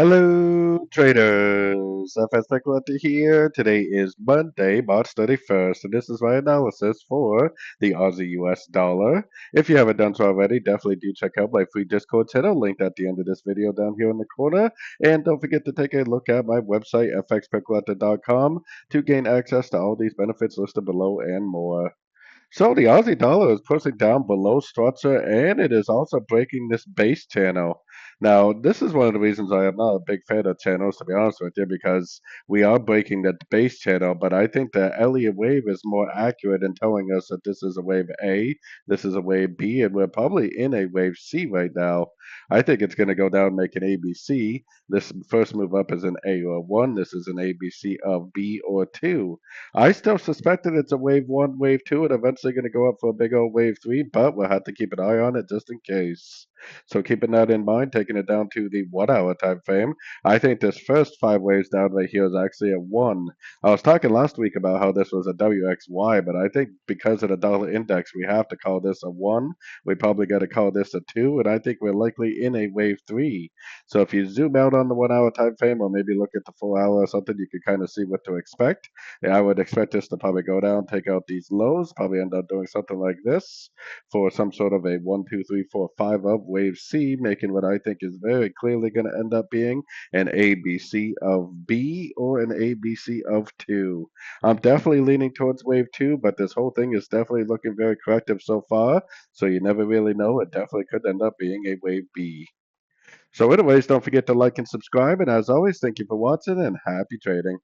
Hello, traders. FX Pip Collector here. Today is Monday, March 31st, and this is my analysis for the Aussie US dollar. If you haven't done so already, definitely do check out my free Discord channel linked at the end of this video down here in the corner. And don't forget to take a look at my website, fxpipcollector.com, to gain access to all these benefits listed below and more. So the Aussie dollar is pushing down below structure and it is also breaking this base channel. Now, this is one of the reasons I am not a big fan of channels, to be honest with you, because we are breaking the base channel, but I think the Elliot wave is more accurate in telling us that this is a wave A, this is a wave B, and we're probably in a wave C right now. I think it's going to go down, make an ABC. This first move up is an A or 1. This is an ABC of B or 2. I still suspect that it's a wave one, wave two, and eventually going to go up for a big old wave three, but we'll have to keep an eye on it just in case. So keeping that in mind, taking it down to the 1 hour time frame, I think this first 5 waves down right here is actually a one. I was talking last week about how this was a WXY, but I think because of the dollar index, we have to call this a one. We probably got to call this a two, and I think we're likely in a wave three. So if you zoom out on the 1 hour time frame, or maybe look at the full hour or something, you can kind of see what to expect. Yeah, I would expect this to probably go down, take out these lows, probably end up doing something like this for some sort of a 1, 2, 3, 4, 5 of wave C, making what I think is very clearly going to end up being an ABC of B or an ABC of 2. I'm definitely leaning towards wave 2, but this whole thing is definitely looking very corrective so far, so you never really know. It definitely could end up being a wave B. So anyways, don't forget to like and subscribe, and as always, thank you for watching and happy trading.